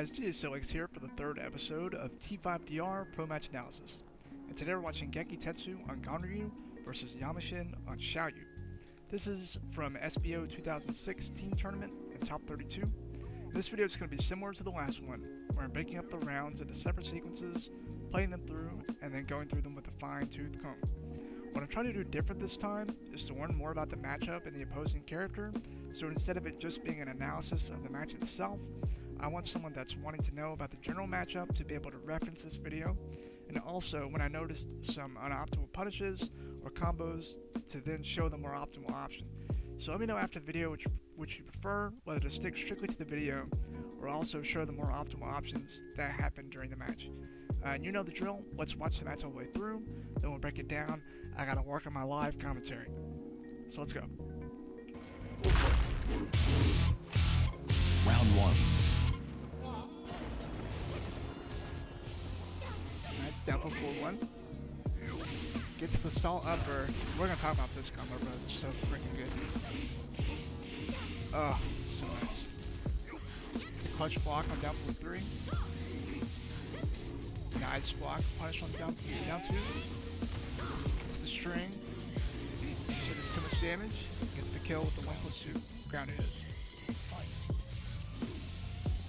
guys, Xiayou here for the third episode of T5DR Pro Match Analysis. And today we're watching Gekitetsu on Ganryu versus Yamashin on Xiayou. This is from SBO 2006 Team Tournament and Top 32. This video is going to be similar to the last one, where I'm breaking up the rounds into separate sequences, playing them through, and then going through them with a fine-tooth comb. What I'm trying to do different this time is to learn more about the matchup and the opposing character, so instead of it just being an analysis of the match itself, I want someone that's wanting to know about the general matchup to be able to reference this video, and also when I noticed some unoptimal punishes or combos to then show the more optimal option. So let me know after the video which you prefer, whether to stick strictly to the video or also show the more optimal options that happen during the match. And you know the drill, let's watch the match all the way through, then we'll break it down. I gotta work on my live commentary. So let's go. Round one. Alright, down for 4-1. Gets the salt upper. We're gonna talk about this combo, bro. It's so freaking good. Oh, so nice. It's the clutch block on down for 3. Nice block, punish on down 2. It's the string. Shit is too much damage. Gets the kill with the 1+2 ground hit.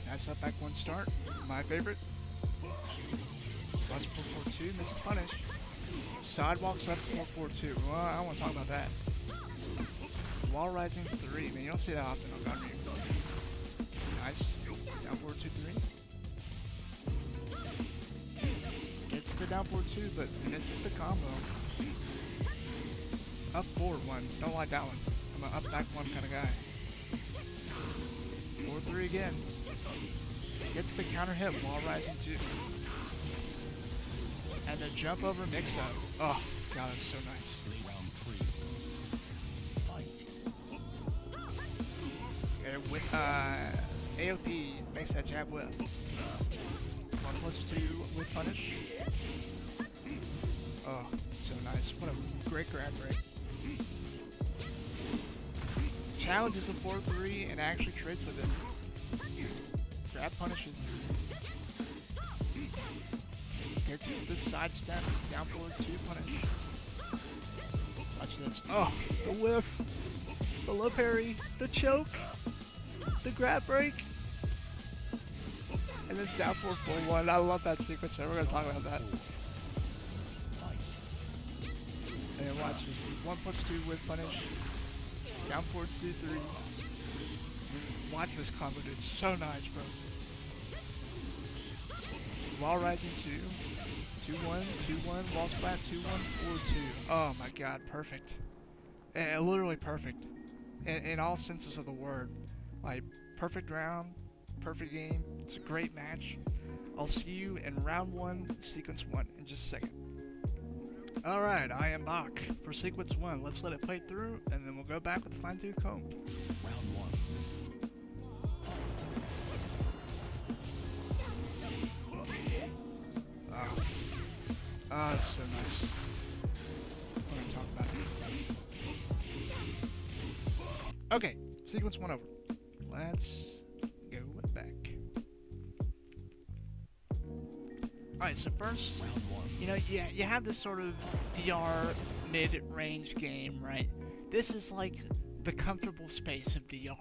Nice up back 1 start. My favorite. Plus 4-4-2, misses punish. Sidewalks up 4-4-2. Well, I don't want to talk about that. Wall rising 3. Man, you don't see that often on Ganryu. Nice. Down 4-2-3. Gets the down 4-2, but misses the combo. Up 4-1. Don't like that one. I'm an up back 1 kind of guy. 4-3 again. Gets the counter hit while rising 2. And a jump over mix up. Oh, God, that's so nice. Round 3. And with AOP makes that jab whip. 1+2 with punish. Oh, so nice. What a great grab break. Challenges a 4-3 and actually trades with it. Grab punishes. Gets the side step, down forward 2 punish. Watch this. Oh, the whiff, the low parry, the choke, the grab break, and then down forward 4-1. I love that sequence, man. We're gonna talk about that. And watch this. 1+2 with punish. Down forward 2-3. Watch this combo, dude. It's so nice, bro. Wall rising 2, 2-1, 2-1, wall splat 2-1, 4-2. Oh my God, perfect. Literally perfect. In all senses of the word. Like, perfect round, perfect game. It's a great match. I'll see you in round 1, sequence 1 in just a second. Alright, I am back for sequence 1. Let's let it play through, and then we'll go back with the fine-tooth comb. Round 1. Oh, that's so nice. We're gonna talk about it. Okay, sequence 1 over. Let's go back. Alright, so first, Round 1. you know, you have this sort of DR mid-range game, right? This is like the comfortable space of DR.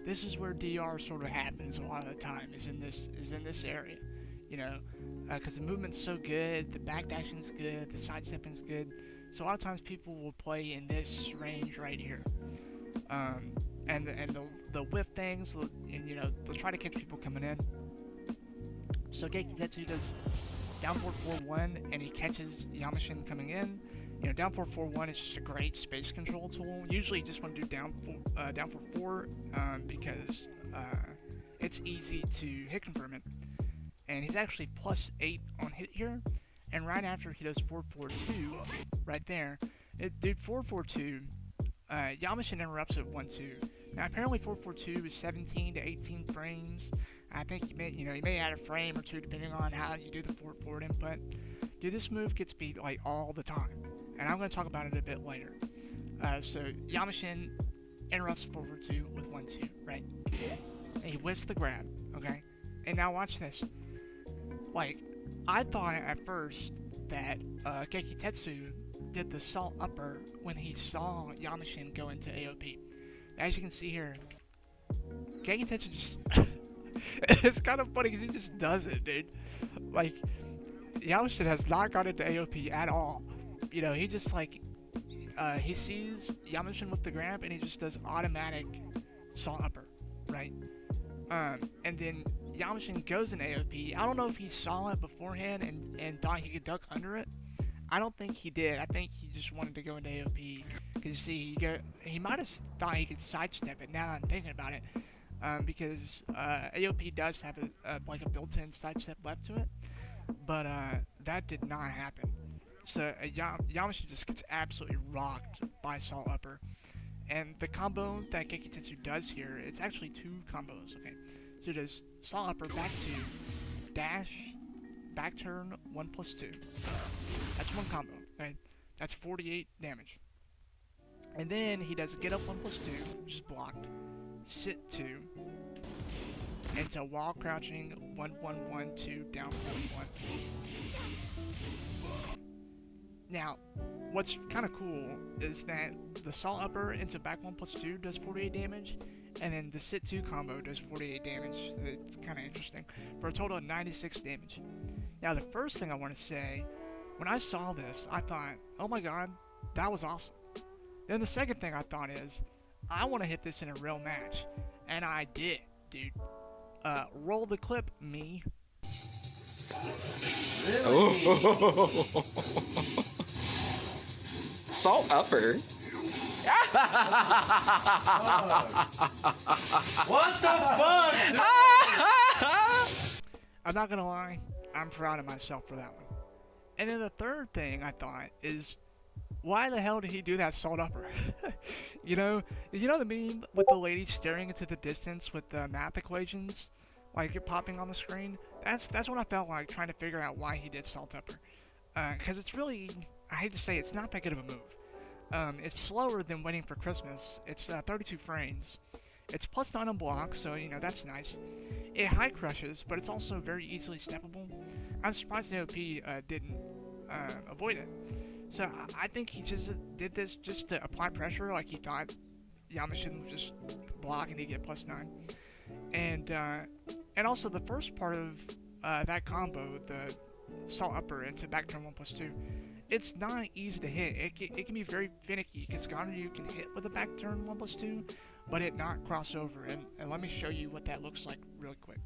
This is where DR sort of happens a lot of the time, is in this area. You know, because the movement's so good, the backdashing's good, the sidestepping's good. So a lot of times people will play in this range right here. And the whiff things, and you know, they'll try to catch people coming in. So Gekitetsu does down 4-4-1, and he catches Yamashin coming in. You know, down 4-4-1 is just a great space control tool. Usually you just want to do down 4-4 because it's easy to hit confirm it. And he's actually +8 on hit here, and right after he does 4-4-2, right there, dude, 4-4-2, Yamashin interrupts at 1-2. Now apparently 4-4-2 is 17 to 18 frames. I think you may add a frame or 2 depending on how you do the forward input. Dude, this move gets beat like all the time, and I'm going to talk about it a bit later. So Yamashin interrupts 4-4-2 with 1-2, right? And he whiffs the grab, okay? And now watch this. Like, I thought at first that Gekitetsu did the salt upper when he saw Yamashin go into AOP. As you can see here, Gekitetsu just... it's kind of funny because he just does it, dude. Like, Yamashin has not gone into AOP at all. You know, he just like... he sees Yamashin with the grab and he just does automatic salt upper, right? And then Yamashin goes in AOP. I don't know if he saw it beforehand and thought he could duck under it. I don't think he did. I think he just wanted to go into AOP. Because you see, he might have thought he could sidestep it now that I'm thinking about it. Because AOP does have like a built-in sidestep left to it. But that did not happen. So Yamashin just gets absolutely rocked by Salt Upper. And the combo that Gekitetsu does here, it's actually two combos, okay? So it does Salt Upper back 2, dash, back turn, 1+2. That's one combo, okay? That's 48 damage. And then he does get up 1+2, which is blocked, sit 2, and so while crouching, 1-1-1-2, down 41. Now, what's kind of cool is that the Salt Upper into back 1+2 does 48 damage, and then the Sit 2 combo does 48 damage. So it's kind of interesting, for a total of 96 damage. Now, the first thing I want to say, when I saw this, I thought, oh my god, that was awesome. Then the second thing I thought is, I want to hit this in a real match. And I did, dude. Roll the clip, me. Really? Oh. Salt Upper? What the fuck? I'm not gonna lie, I'm proud of myself for that one. And then the third thing I thought is, why the hell did he do that Salt Upper? you know the meme with the lady staring into the distance with the math equations, like it popping on the screen? That's what I felt like trying to figure out why he did Salt Upper. Because it's really, I hate to say, it's not that good of a move. It's slower than Waiting for Christmas. It's 32 frames. It's +9 on block, so that's nice. It high crushes, but it's also very easily steppable. I'm surprised AOP didn't avoid it. So I think he just did this just to apply pressure, like he thought Yamashin would just block and he'd get +9. And also the first part of that combo, the Salt Upper into back turn 1+2, it's not easy to hit. It can be very finicky because Ganryu can hit with a back turn 1+2, but it not cross over. And let me show you what that looks like really quick.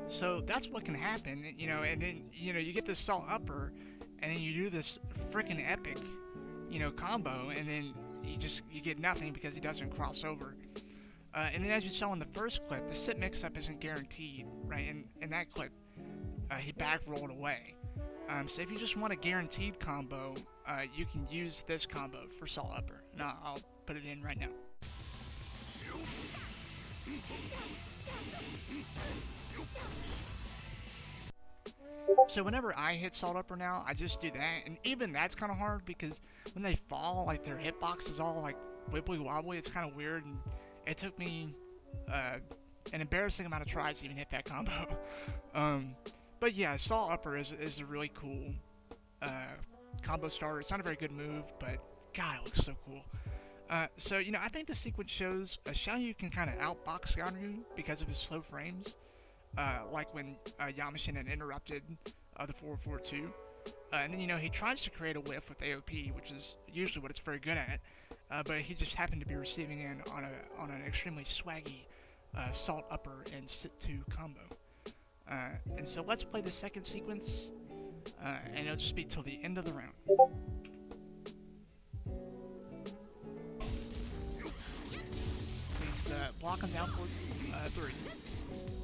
So that's what can happen, and then you get this Salt Upper, and then you do this freaking epic, combo, and then you get nothing because he doesn't cross over. And then as you saw in the first clip, the sit mix-up isn't guaranteed, right? In that clip, he back rolled away. So if you just want a guaranteed combo, you can use this combo for Salt Upper. Now I'll put it in right now. So whenever I hit Salt Upper now, I just do that, and even that's kind of hard because when they fall, like their hitbox is all like wibbly wobbly. It's kind of weird, and it took me an embarrassing amount of tries to even hit that combo. But yeah, Salt Upper is a really cool combo starter. It's not a very good move, but God, it looks so cool. So I think the sequence shows Xiayou can kind of outbox Ganryu because of his slow frames. Like when Yamashin had interrupted the 442. And then, he tries to create a whiff with AOP, which is usually what it's very good at. But he just happened to be receiving in on an extremely swaggy Salt Upper and Sit 2 combo. And so let's play the second sequence, and it'll just be till the end of the round. So it's the block him down for 3.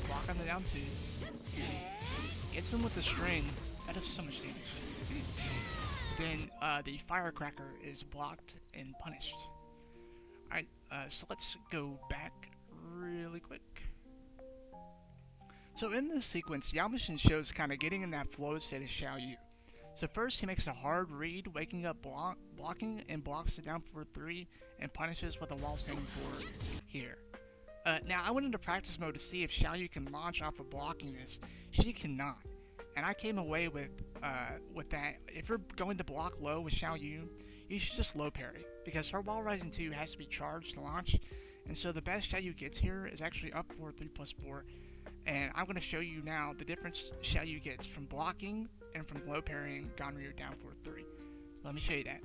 Block on the down 2. Gets him with the string. That does so much damage. Then the firecracker is blocked and punished. Alright, so let's go back really quick. So in this sequence, Yamashin shows kind of getting in that flow state of Xiayou. So first he makes a hard read, waking up blocking and blocks it down for 3 and punishes with a wall standing 4 here. Now I went into practice mode to see if Xiayou can launch off of blocking this. She cannot. And I came away with that. If you're going to block low with Xiayou, you should just low parry, because her wall rising 2 has to be charged to launch, and so the best Xiayou gets here is actually up 4, 3 plus 4, and I'm going to show you now the difference Xiayou gets from blocking and from low parrying Ganryu down 4, 3. Let me show you that.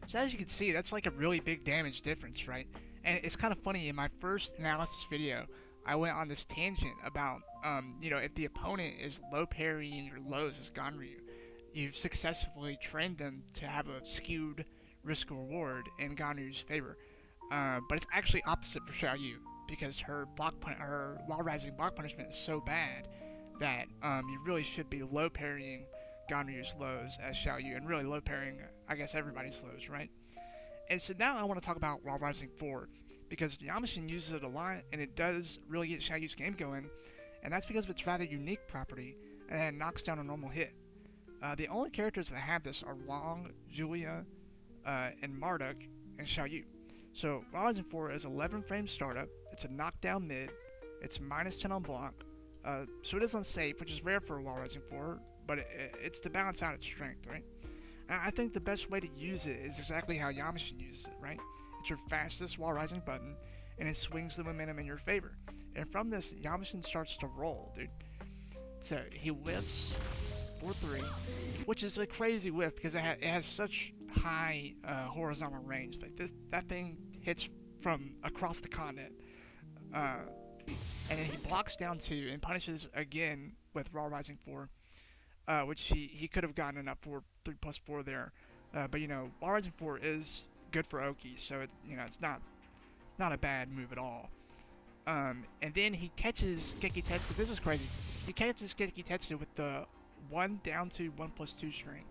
So as you can see, that's like a really big damage difference, right? And it's kind of funny, in my first analysis video, I went on this tangent about, if the opponent is low parrying your lows as Ganryu, you've successfully trained them to have a skewed risk-reward in Ganryu's favor. But it's actually opposite for Xiayou, because her wall-rising block punishment is so bad that you really should be low parrying Ganryu's lows as Xiayou, and really low parrying, I guess, everybody's lows, right? And so now I want to talk about wall rising 4, because Yamashin uses it a lot, and it does really get Xiaoyu's game going, and that's because of its rather unique property, and it knocks down a normal hit. The only characters that have this are Wong, Julia, and Marduk, and Xiayou. So wall rising 4 is 11 frame startup, it's a knockdown mid, it's minus 10 on block, so it is unsafe, which is rare for a wall rising 4, but it's to balance out its strength, right? I think the best way to use it is exactly how Yamashin uses it, right? It's your fastest wall rising button, and it swings the momentum in your favor. And from this, Yamashin starts to roll, dude. So he whiffs 4-3, which is a crazy whiff because it has such high horizontal range. Like that thing hits from across the continent. And then he blocks down 2 and punishes again with wall rising 4. Which he could have gotten enough for 3 plus 4 there, but wall rising 4 is good for Oki, so it's not a bad move at all. And then he catches Gekitetsu. This is crazy. He catches Gekitetsu with the 1 down to 1 plus 2 string.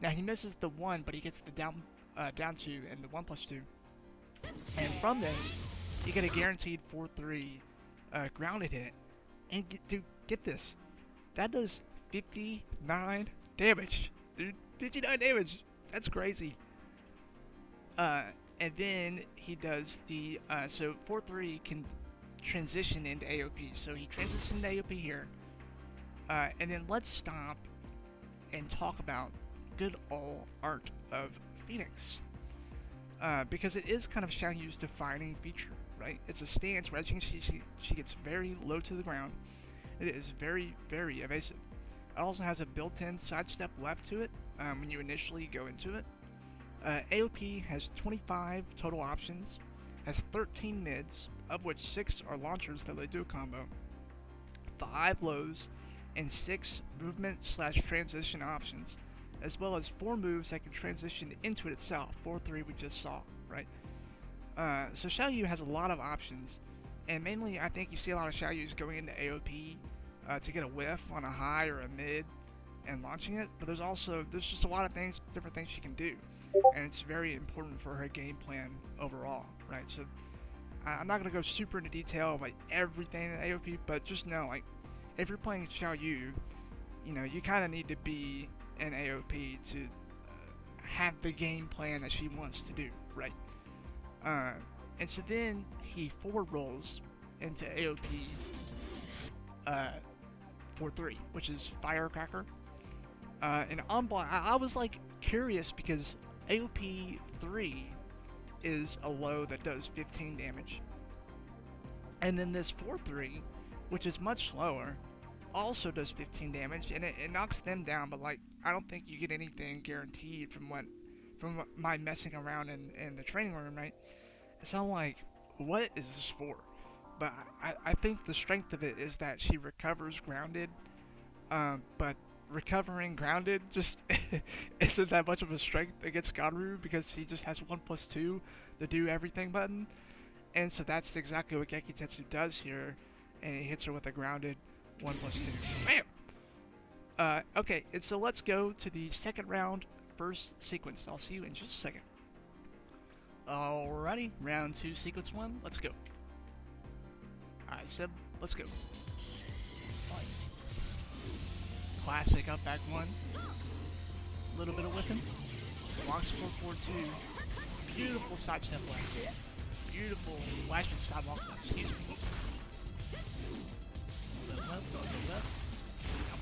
Now he misses the 1, but he gets the down 2 and the 1 plus 2. And from this, you get a guaranteed 4-3 grounded hit. And get this, that does 59 damage, dude. 59 damage. That's crazy. And then he does the so 4-3 can transition into AOP. So he transitions into AOP here. And then let's stop and talk about good old art of Phoenix. Because it is kind of Xiaoyu's defining feature, right? It's a stance where as you can see, she gets very low to the ground. It is very, very evasive. It also has a built-in sidestep left to it when you initially go into it. AOP has 25 total options, has 13 mids, of which 6 are launchers that they do a combo, 5 lows, and 6 movement/transition options, as well as 4 moves that can transition into it itself. 4-3 we just saw, right? So Xiayou has a lot of options, and mainly I think you see a lot of Xiaoyus going into AOP to get a whiff on a high or a mid and launching it, but there's just a lot of different things she can do, and it's very important for her game plan overall, right? So I'm not gonna go super into detail of like everything in AOP, but just know, like, if you're playing Xiayou, you kind of need to be in AOP to have the game plan that she wants to do, right? And so then he forward rolls into AOP 4-3, which is Firecracker. And on block, I was like curious because AOP 3 is a low that does 15 damage. And then this 4-3, which is much slower, also does 15 damage, and it knocks them down, but like I don't think you get anything guaranteed from my messing around in the training room, right? So I'm like, what is this for? But I think the strength of it is that she recovers grounded, but recovering grounded just isn't that much of a strength against Ganryu because he just has 1+2 the do everything button, and so that's exactly what Gekitetsu does here, and he hits her with a grounded 1+2. Bam! Okay, and so let's go to the second round, first sequence. I'll see you in just a second. Alrighty, round 2, sequence 1, let's go. Alright, Sib, let's go. Classic up back 1. Little bit of whipping. Blocks 4-4-2. Beautiful sidestep left. Beautiful Lashman sidewalk left, excuse me. Left, left. Down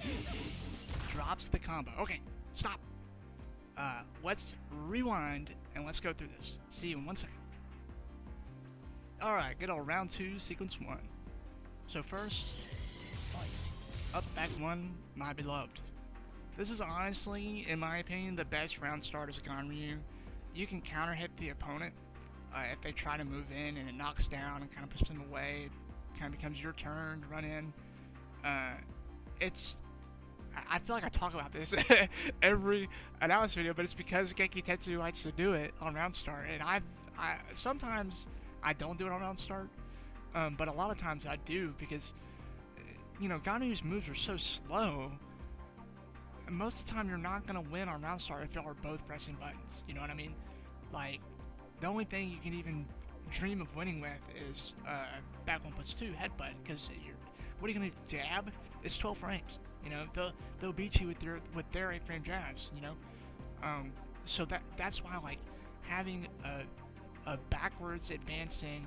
4-2-3. Drops the combo. Okay, stop. Let's rewind and let's go through this. See you in 1 second. Alright, good old round 2, sequence 1. So first, up back 1, my beloved. This is honestly, in my opinion, the best round start as a Ganryu. You can counter hit the opponent if they try to move in and it knocks down and kind of pushes them away. It kind of becomes your turn to run in. I feel like I talk about this every analysis video, but it's because Gekitetsu likes to do it on round start, and I sometimes I don't do it on round start, but a lot of times I do because Ganryu's moves are so slow. And most of the time, you're not gonna win on round start if you are both pressing buttons. You know what I mean? Like the only thing you can even dream of winning with is back 1+2 headbutt, because what are you gonna jab? It's 12 frames. They'll beat you with their 8-frame jabs. So that's why like having a backwards advancing,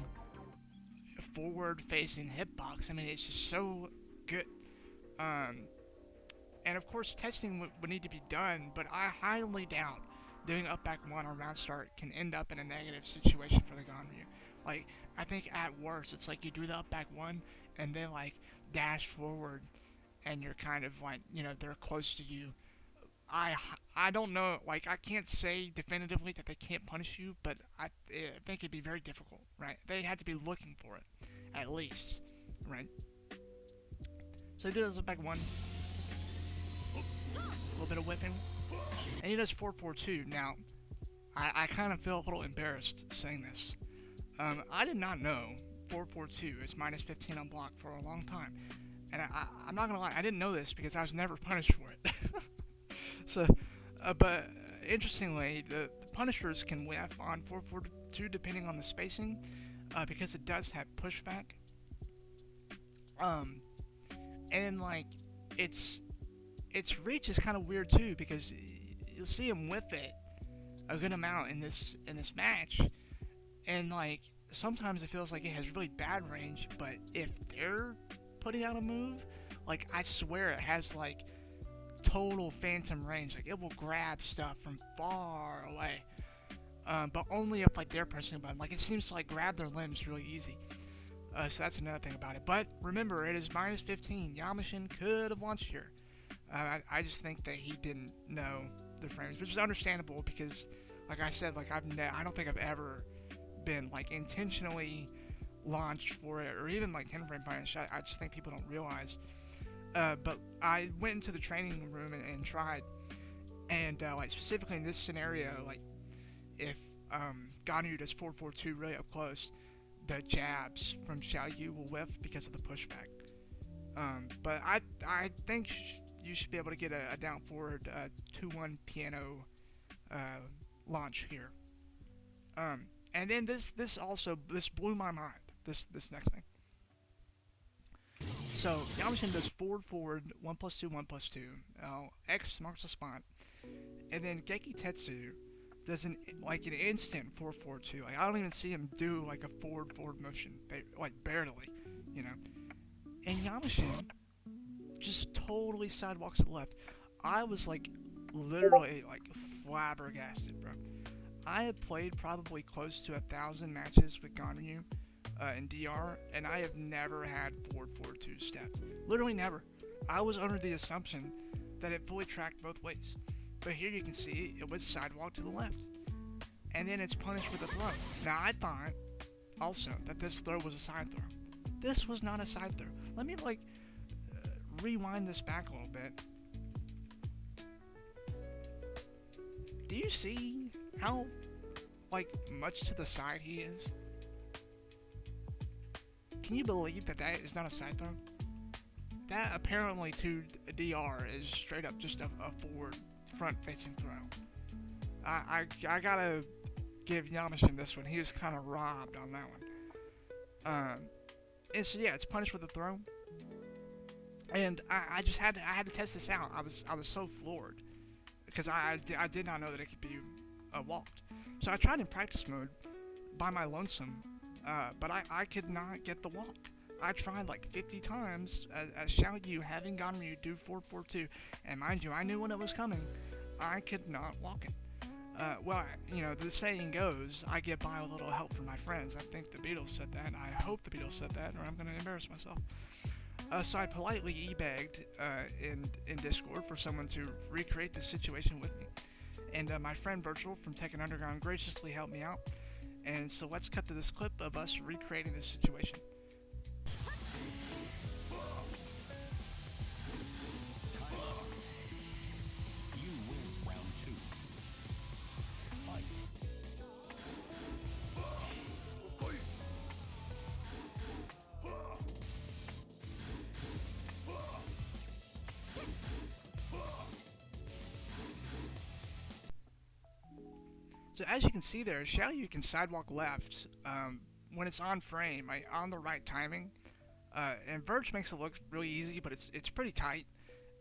forward facing hitbox. I mean, it's just so good. And of course, testing would need to be done, but I highly doubt doing up back 1 on round start can end up in a negative situation for the Ganryu. Like, I think at worst, it's like you do the up back 1 and then like dash forward, and you're kind of like, they're close to you. I don't know, like, I can't say definitively that they can't punish you, but I think it'd be very difficult, right? They had to be looking for it, at least, right? So he does up back 1. A little bit of whipping. And he does 4-4-2. Now, I kind of feel a little embarrassed saying this. I did not know 4-4-2 is minus 15 on block for a long time. And I'm not gonna lie, I didn't know this because I was never punished for it. So, but interestingly, the punishers can whiff on 4-4-2 depending on the spacing, because it does have pushback. And like, its reach is kind of weird too, because you'll see him whip it a good amount in this match, and like sometimes it feels like it has really bad range, but if they're putting out a move, like I swear it has like total phantom range. Like it will grab stuff from far away, but only if like they're pressing a button. Like it seems to like grab their limbs really easy. So that's another thing about it. But remember, it is minus 15. Yamashin could have launched here. I just think that he didn't know the frames, which is understandable because, like I said, like I don't think I've ever been like intentionally launched for it, or even like 10-frame punish. I just think people don't realize. But I went into the training room and tried, and like specifically in this scenario, like if Ganryu does 4-4-2 really up close, the jabs from Xiayou will whiff because of the pushback. But I think you should be able to get a down forward 2-1 piano launch here. And then this blew my mind. This next thing. So Yamashin does forward 1+2 1+2. X marks the spot, and then Gekitetsu does an instant 4-4-2. Like I don't even see him do like a forward motion, like barely, And Yamashin just totally sidewalks to the left. I was like literally like flabbergasted, bro. I have played probably close to 1,000 matches with Ganryu in DR, and I have never had 4-4-2 stats. Literally never. I was under the assumption that it fully tracked both ways. But here you can see it was sidewalk to the left. And then it's punished with a throw. Now I thought also that this throw was a side throw. This was not a side throw. Let me rewind this back a little bit. Do you see how much to the side he is? Can you believe that is not a side throw? That apparently to DR is straight up just a front-facing throw. I gotta give Yamashin this one. He was kind of robbed on that one. And so yeah, it's punish with a throw. And I just had to test this out. I was so floored because I did not know that it could be walked. So I tried in practice mode by my lonesome, but I could not get the walk. I tried like 50 times as Xiayou having Ganryu do 4-4-2, and mind you, I knew when it was coming. I could not walk it. Well, you know, the saying goes, I get by with a little help from my friends. I think the Beatles said that, and I hope the Beatles said that, or I'm going to embarrass myself. So I politely e-begged in Discord for someone to recreate this situation with me. And my friend Virtual from Tekken Underground graciously helped me out. And so let's cut to this clip of us recreating this situation. So as you can see there, Xiayou can sidewalk left when it's on frame, on the right timing. And Verge makes it look really easy, but it's pretty tight.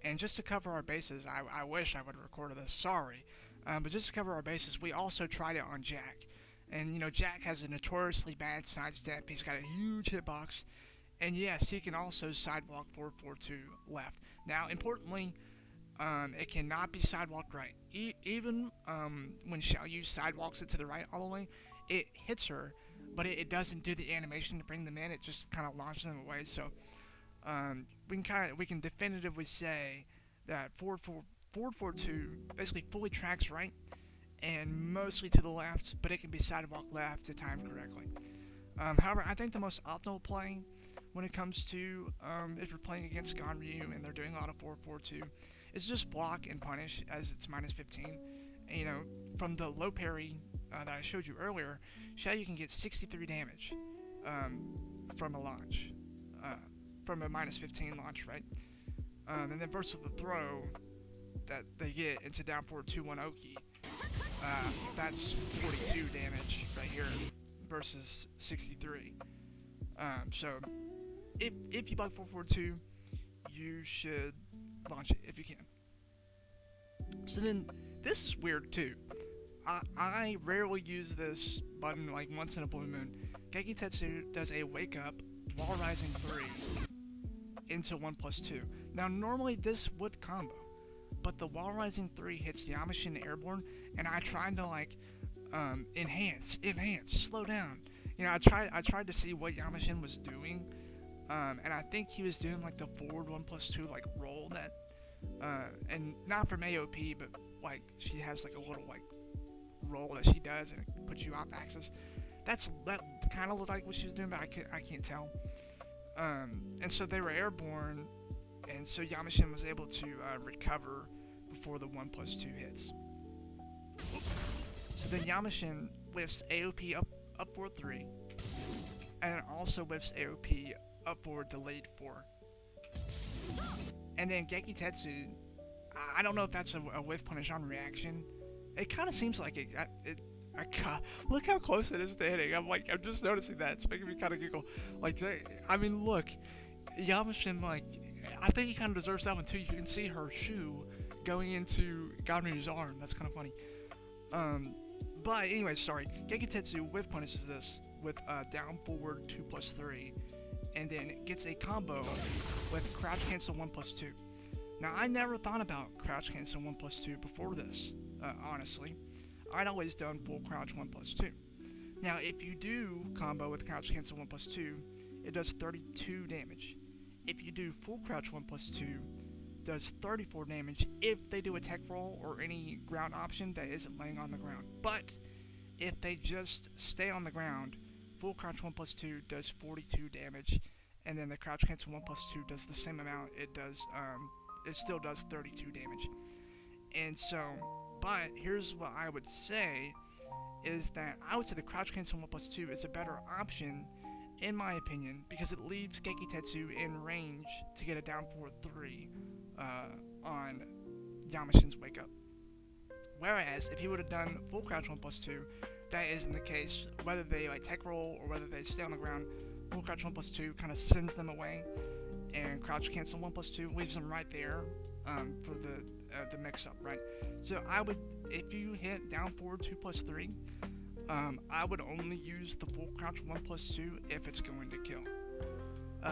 And just to cover our bases, I wish I would have recorded this, sorry. But just to cover our bases, we also tried it on Jack. And you know, Jack has a notoriously bad sidestep, he's got a huge hitbox. And yes, he can also sidewalk 4-4-2 left. Now, importantly, it cannot be sidewalked right. Even when Xiayou sidewalks it to the right all the way, it hits her, but it doesn't do the animation to bring them in. It just kind of launches them away. So we can definitively say that 4-4-2 basically fully tracks right and mostly to the left, but it can be sidewalked left to time correctly. However, I think the most optimal play when it comes to if you're playing against Ganryu and they're doing a lot of 4-4-2 is just block and punish as it's minus 15. And, you know, from the low parry that I showed you earlier, Xiayou can get 63 damage from a launch, from a minus 15 launch, right? And then versus the throw that they get into down forward 2-1 Oki, that's 42 damage right here versus 63. So if you block 4-4-2, you should launch it if you can. So then this is weird too. I rarely use this button like once in a blue moon. Gekitetsu does a wake up wall rising 3 into 1+2. Now normally this would combo, but the wall rising 3 hits Yamashin airborne, and I tried to like enhance, slow down. You know, I tried to see what Yamashin was doing. And I think he was doing like the forward 1+2 like roll that, and not from AOP, but like she has like a little like roll that she does and it puts you off axis. That kind of looked like what she was doing, but I can't tell. And so they were airborne, and so Yamashin was able to recover before the 1+2 hits. So then Yamashin whiffs AOP up forward 3, and it also whiffs AOP up forward delayed 4. And then Gekitetsu, I don't know if that's a whiff punish on reaction. It kind of seems like it. Look how close it is to hitting. I'm just noticing that. It's making me kind of giggle. Like, I mean, look, Yamashin, like, I think he kind of deserves that one too. You can see her shoe going into Ganryu's arm. That's kind of funny. But anyway, sorry. Gekitetsu whiff punishes this with down forward 2+3. And then it gets a combo with crouch cancel 1+2. Now, I never thought about crouch cancel 1+2 before this, honestly. I'd always done full crouch 1+2. Now, if you do combo with crouch cancel 1+2, it does 32 damage. If you do full crouch 1+2, it does 34 damage if they do a tech roll or any ground option that isn't laying on the ground. But if they just stay on the ground, full crouch 1+2 does 42 damage, and then the crouch cancel 1+2 does the same amount. It still does 32 damage. And so, but here's what I would say is that I would say the crouch cancel 1+2 is a better option, in my opinion, because it leaves Gekitetsu in range to get a down forward 3 on Yamashin's wake up. Whereas if he would have done full crouch 1+2, that isn't the case. Whether they like tech roll or whether they stay on the ground, full crouch 1+2 kind of sends them away, and crouch cancel 1+2 leaves them right there for the mix-up, right? So I would, if you hit down forward 2+3, I would only use the full crouch 1+2 if it's going to kill.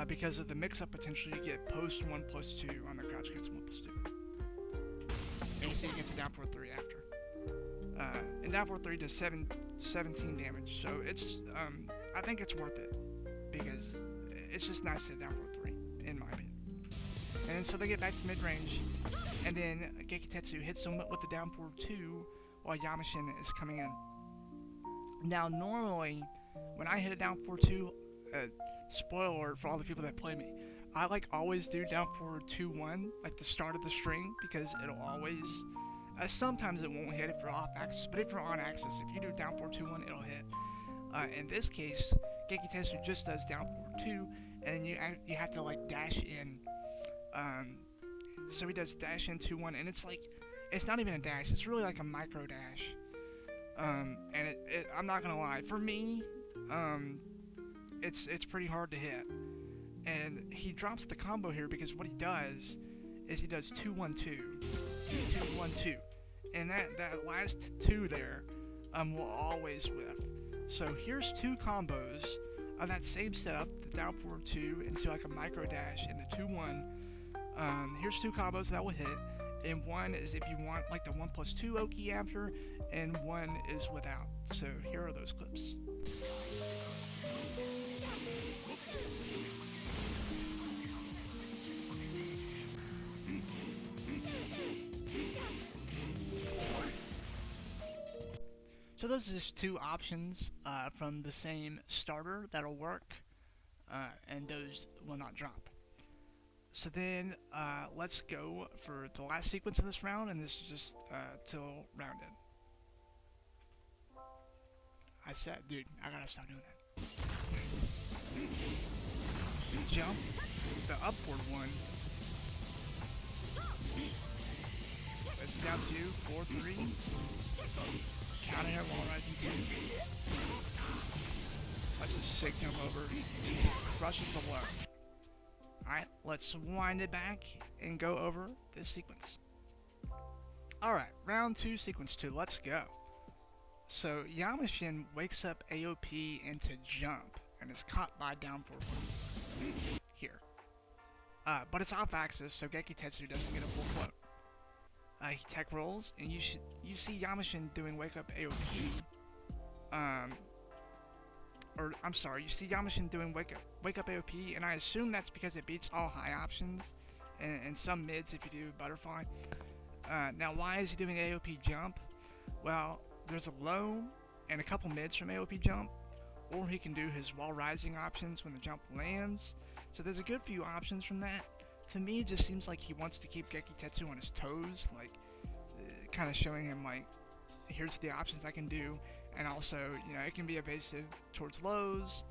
Because of the mix-up potential you get post 1+2 on the crouch cancel 1+2. And see, it gets a down forward 3 after. And down forward 3 does 17 damage, so it's, I think it's worth it. Because it's just nice to hit down forward 3, in my opinion. And then so they get back to mid-range, and then Gekitetsu hits them with the down forward 2 while Yamashin is coming in. Now, normally, when I hit a down forward 2, spoiler alert for all the people that play me, I like always do down forward 2-1, like the start of the string, because it'll always, sometimes it won't hit if you're off axis, but if you're on axis, if you do down forward 2-1, it'll hit. In this case, Gekitetsu just does down forward 2, and then you have to like dash in. So he does dash in 2-1, and it's like, it's not even a dash, it's really like a micro dash. And I'm not gonna lie, for me, it's pretty hard to hit. And he drops the combo here because what he does is he does 2-1-2, 2-1-2, and that last 2 there, will always whiff. So here's 2 combos of that same setup, the down forward 2 into like a micro dash into 2-1. Here's 2 combos that will hit, and one is if you want like the 1+2 Oki after, and one is without. So here are those clips. So those are just 2 options from the same starter that'll work, and those will not drop. So then let's go for the last sequence of this round, and this is just till round end. I said, dude, I gotta stop doing that. Jump, the upward one. It's down 2, 4, 3. Counter hit while rising 2. That's a sick jump over. Crushes the blow. Alright, let's wind it back and go over this sequence. Alright, round 2, sequence 2, let's go. So, Yamashin wakes up AOP into jump, and is caught by down forward here. But it's off axis, so Gekitetsu doesn't get a full float. He tech rolls, and you see Yamashin doing wake up AOP. Or I'm sorry, you see Yamashin doing wake up AOP, and I assume that's because it beats all high options, and some mids if you do butterfly. Now why is he doing AOP jump? Well, there's a low and a couple mids from AOP jump, or he can do his while rising options when the jump lands. So there's a good few options from that. To me, it just seems like he wants to keep Gekitetsu on his toes, like kind of showing him like, here's the options I can do, and also, you know, it can be evasive towards lows.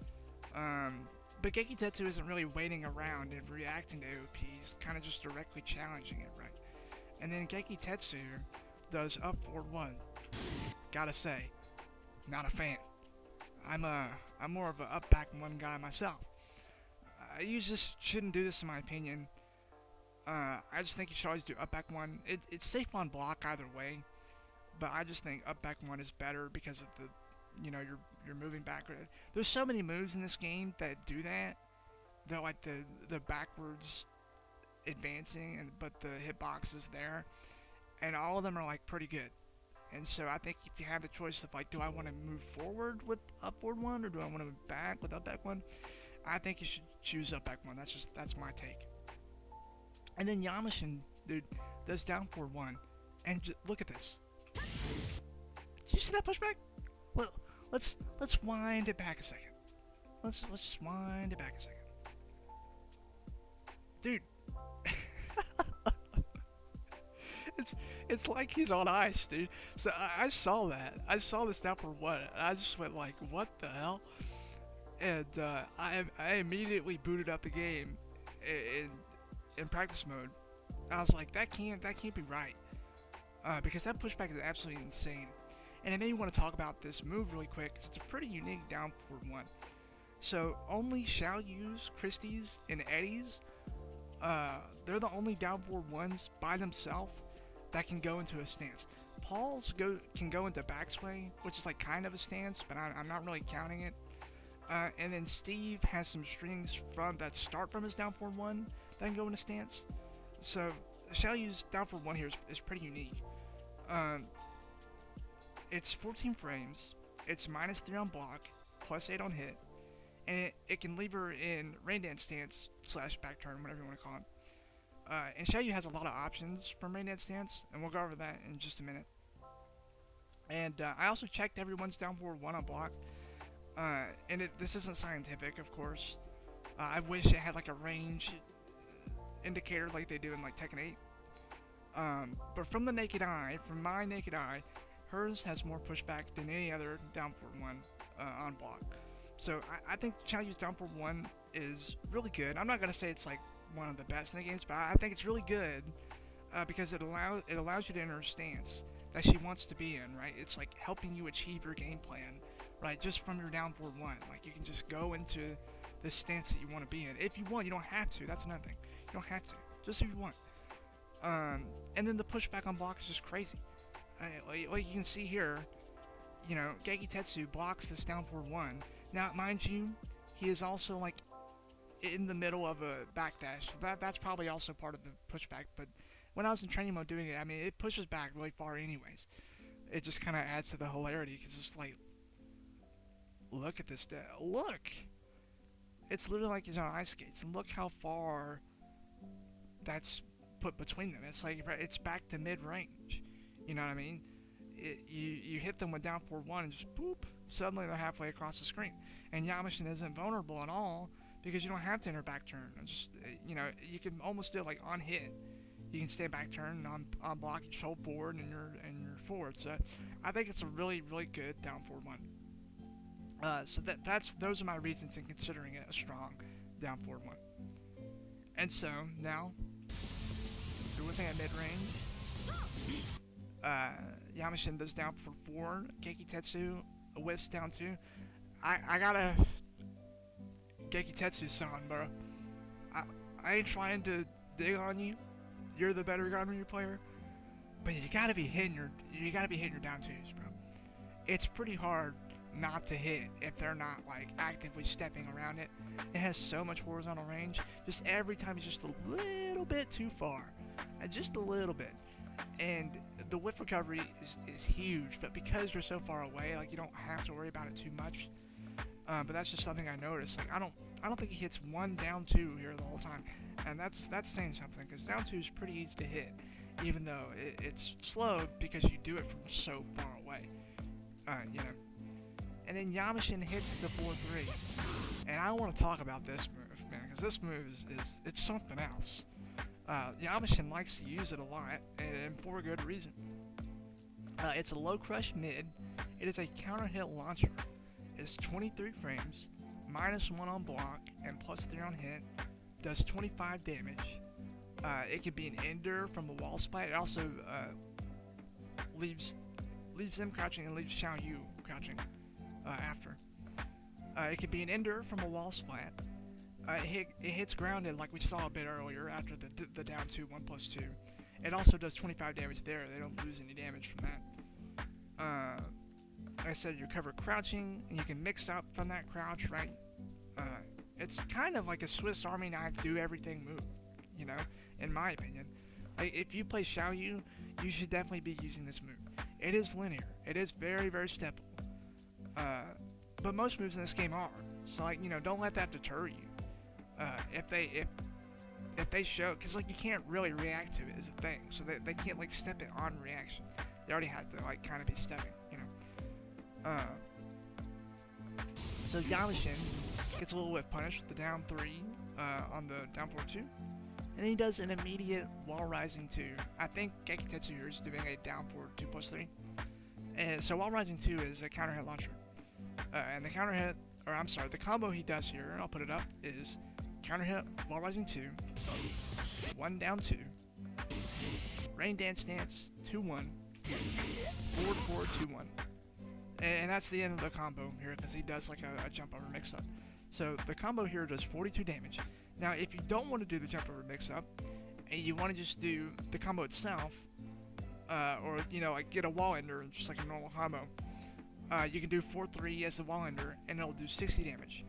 But Gekitetsu isn't really waiting around and reacting to AOP, he's kind of just directly challenging it, right? And then Gekitetsu does up forward 1. Gotta say, not a fan. I'm more of a up back 1 guy myself. You just shouldn't do this in my opinion. I just think you should always do up back 1. It's safe on block either way, but I just think up back 1 is better because of the, you know, you're moving backward. There's so many moves in this game that do that. They're like the backwards advancing, but the hitbox is there, and all of them are like pretty good. And so I think if you have the choice of like, do I want to move forward with upward 1 or do I want to move back with up back 1? I think you should choose up back 1. That's my take. And then Yamashin, dude, does down forward 1, and look at this. Did you see that pushback? Well, let's wind it back a second. Let's just wind it back a second, dude. It's like he's on ice, dude. So I saw that. I saw this down forward 1. And I just went like, what the hell? And I immediately booted up the game in practice mode. I was like, that can't be right. because that pushback is absolutely insane. And I may want to talk about this move really quick, 'cause it's a pretty unique down forward one. So only Xiaoyu's, Christie's, and Eddie's, they're the only down forward ones by themselves that can go into a stance. Paul's can go into backsway, which is like kind of a stance, but I'm not really counting it. And then Steve has some strings that start from his down forward one that can go into stance. So Xiaoyu's down forward one here is pretty unique. It's 14 frames, it's -3 on block, +8 on hit, and it can leave her in rain dance stance / back turn, whatever you want to call it. And Xiayou has a lot of options from rain dance stance, and we'll go over that in just a minute. And I also checked everyone's down forward one on block, and this isn't scientific, of course. I wish it had like a range indicator like they do in like Tekken 8. But from my naked eye, hers has more pushback than any other down forward one on block. So I think Xiaoyu's down forward one is really good. I'm not gonna say it's like one of the best in the games, but I think it's really good because it allows you to enter a stance that she wants to be in, right? It's like helping you achieve your game plan, right? Just from your down forward one, like you can just go into the stance that you want to be in. If you want, you don't have to. That's another thing. You don't have to. Just if you want. And then the pushback on block is just crazy. Like you can see here, you know, Gekitetsu blocks this down forward one. Now, mind you, he is also like in the middle of a backdash. So that's probably also part of the pushback. But when I was in training mode doing it, I mean, it pushes back really far anyways. It just kind of adds to the hilarity because it's like, look at this. Look! It's literally like he's on ice skates. And look how far that's put between them. It's like it's back to mid-range. You know what I mean? You hit them with down forward one and just boop, suddenly they're halfway across the screen. And Yamashin isn't vulnerable at all because you don't have to enter back turn. Just you know, you can almost do it like on hit. You can stay back turn on block, you just hold forward and you're forward. So I think it's a really good down forward one. So those are my reasons in considering it a strong down forward one. And so now do a thing at mid range. Yamashin does down for 4, Gekitetsu whiffs down 2. I got a Gekitetsu-san, bro. I ain't trying to dig on you. You're the better Ganryu player, but you gotta be hitting your down 2s, bro. It's pretty hard not to hit if they're not like actively stepping around it. It has so much horizontal range. Just every time it's just a little bit too far, just a little bit. And the whiff recovery is huge, but because you're so far away, like you don't have to worry about it too much. But that's just something I noticed. Like I don't think he hits one down 2 here the whole time, and that's saying something because down 2 is pretty easy to hit, even though it's slow because you do it from so far away. You know. And then Yamashin hits the 4-3, and I want to talk about this move, man, because this move it's something else. Yamashin likes to use it a lot, and for good reason. It's a low crush mid. It is a counter hit launcher. It's 23 frames, -1 on block, and +3 on hit. Does 25 damage. It can be an ender from a wall splat. It also leaves them crouching and leaves Xiayou crouching after. It can be an ender from a wall splat. It hits grounded like we saw a bit earlier after the down 2, 1+2. It also does 25 damage there. They don't lose any damage from that. Like I said, you cover crouching, and you can mix up from that crouch, right? It's kind of like a Swiss Army knife do everything move, you know, in my opinion. Like if you play Xiayou, you should definitely be using this move. It is linear. It is very steppable. But most moves in this game are. So like, you know, don't let that deter you. If they show, because like you can't really react to it is a thing, so they can't like step it on reaction. They already have to like kind of be stepping, you know. So Yamashin gets a little whiff punish with the down 3 on the down 4-2, and then he does an immediate wall rising 2. I think Gekitetsu here is doing a down 4 2+3, and so wall rising 2 is a counter hit launcher, and the counter hit, or I'm sorry, the combo he does here, and I'll put it up, is counter hit, wall rising 2, 1 down 2, Rain Dance Dance, 2-1. Forward, forward, 2-1. And that's the end of the combo here, because he does like a jump over mix up. So the combo here does 42 damage. Now, if you don't want to do the jump over mix up, and you want to just do the combo itself, or, you know, like get a wall ender, just like a normal combo, you can do 4-3 as the wall ender, and it'll do 60 damage.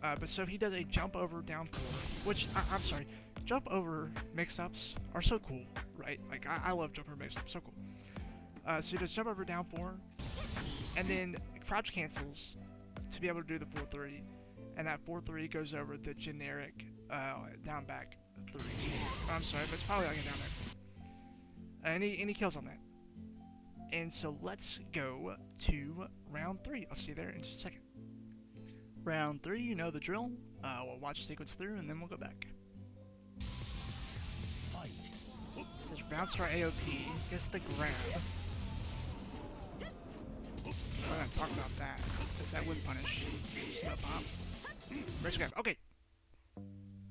But so he does a jump over down 4, which, I'm sorry, jump over mix-ups are so cool, right? Like, I love jump over mix-ups, so cool. So he does jump over down 4, and then crouch cancels to be able to do the 4-3, and that 4-3 goes over the generic down back 3. I'm sorry, but it's probably like a down back. And he kills on that. And so let's go to round 3. I'll see you there in just a second. Round 3, you know the drill. We'll watch the sequence through, and then we'll go back. This round start AOP gets the grab. We're gonna talk about that, because that would punish the bomb. Breaks grab. Okay.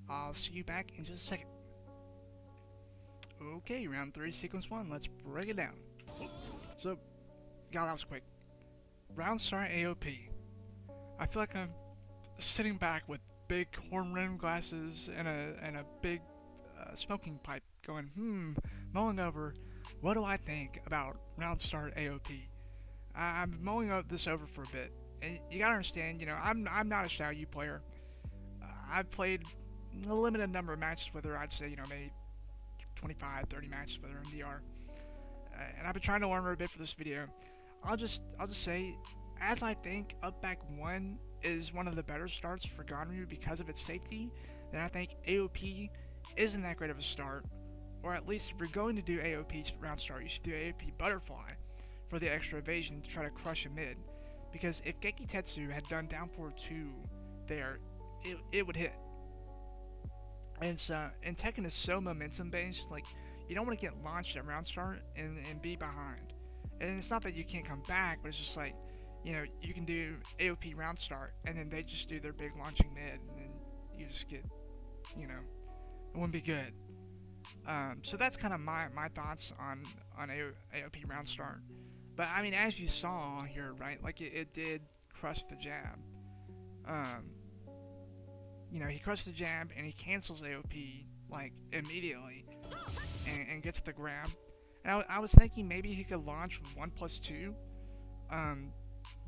I'll see you back in just a second. Okay, round 3, sequence 1. Let's break it down. So, God, that was quick. Round start AOP. I feel like I'm sitting back with big horn-rimmed glasses and a big smoking pipe going, mulling over, what do I think about round start AOP? I'm mulling this over for a bit, and you gotta understand, you know, I'm not a Xiayou player. I've played a limited number of matches with her. I'd say, you know, maybe 25, 30 matches with her in DR, and I've been trying to learn her a bit for this video. I'll just say, as I think up back 1 is one of the better starts for Ganryu because of its safety, then I think AOP isn't that great of a start, or at least if you're going to do AOP round start, you should do AOP Butterfly for the extra evasion to try to crush a mid, because if Gekitetsu had done down 4-2 there, it would hit. And Tekken is so momentum based, like, you don't want to get launched at round start and be behind. And it's not that you can't come back, but it's just like, you know, you can do AOP round start, and then they just do their big launching mid, and then you just get, you know, it wouldn't be good. So that's kind of my thoughts on AOP round start. But I mean, as you saw here, right, like it did crush the jab. You know, he crushed the jab, and he cancels AOP, like, immediately, and gets the grab. And I was thinking maybe he could launch 1+2,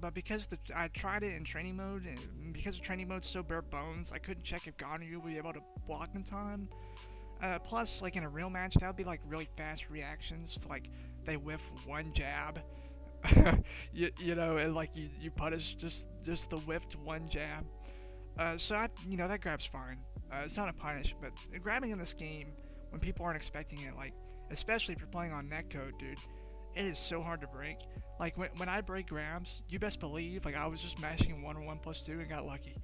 but because I tried it in training mode, and because the training mode's so bare bones, I couldn't check if Ganryu would be able to block in time. Plus, like, in a real match, that would be, like, really fast reactions to, like, they whiff one jab, you know, and, like, you punish just the whiffed one jab. So, you know, that grab's fine. It's not a punish, but grabbing in this game, when people aren't expecting it, like, especially if you're playing on netcode, dude, it is so hard to break. Like, when I break grabs, you best believe, like, I was just mashing 1 or 1+2 and got lucky.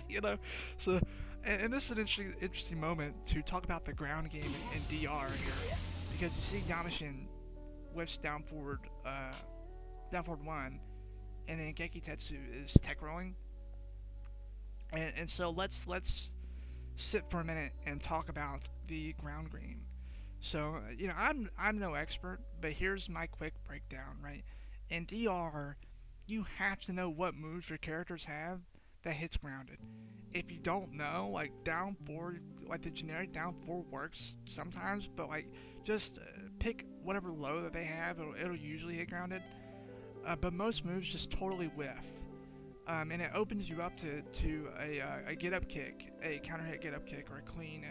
You know? So, and this is an interesting moment to talk about the ground game in DR here, because you see Yamashin whiffs down forward 1, and then Gekitetsu is tech rolling. And so let's sit for a minute and talk about the ground game. So, you know, I'm no expert, but here's my quick breakdown, right? In DR, you have to know what moves your characters have that hits grounded. If you don't know, like, down 4, like, the generic down 4 works sometimes, but, like, just pick whatever low that they have, it'll usually hit grounded. But most moves just totally whiff. And it opens you up to a get-up kick, a counter-hit get-up kick, or a clean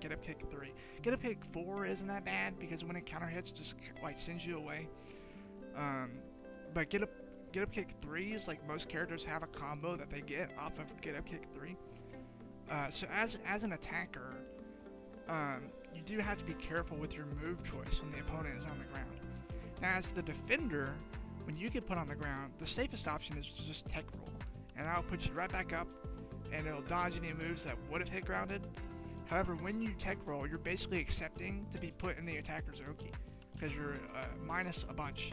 get-up kick 3. Get-up kick 4 isn't that bad, because when it counter-hits, it just, like, sends you away. But get-up kick 3 is, like, most characters have a combo that they get off of get-up kick 3. So as an attacker, you do have to be careful with your move choice when the opponent is on the ground. Now, as the defender, when you get put on the ground, the safest option is to just tech roll, and that'll put you right back up, and it'll dodge any moves that would have hit grounded. However, when you tech roll, you're basically accepting to be put in the attacker's Oki, because you're minus a bunch.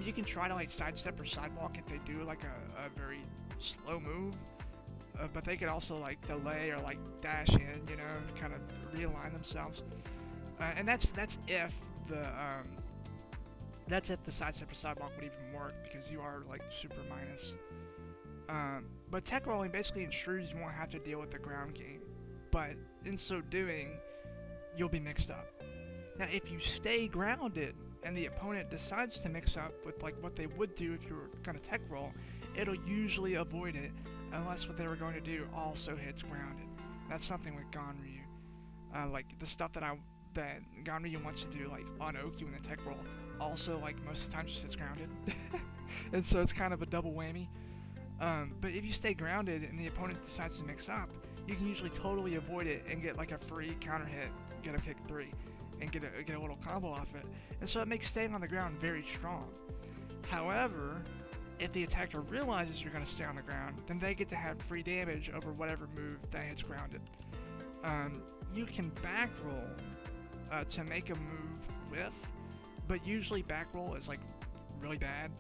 You can try to, like, sidestep or sidewalk if they do, like, a very slow move, but they could also, like, delay or, like, dash in, you know, kind of realign themselves. And that's if the sidestep or sidewalk would even work, because you are like super minus. But tech rolling basically ensures you won't have to deal with the ground game, but in so doing, you'll be mixed up. Now, if you stay grounded and the opponent decides to mix up with like what they would do if you were gonna tech roll, it'll usually avoid it unless what they were going to do also hits grounded. That's something with Ganryu. Like the stuff that Ganryu wants to do, like on Oki when the tech roll, also like most of the time just hits grounded, and so it's kind of a double whammy. But if you stay grounded and the opponent decides to mix up, you can usually totally avoid it and get like a free counter hit, get a kick 3, and get a little combo off it. And so it makes staying on the ground very strong. However, if the attacker realizes you're going to stay on the ground, then they get to have free damage over whatever move that hits grounded. You can back roll to make a move with, but usually back roll is like really bad.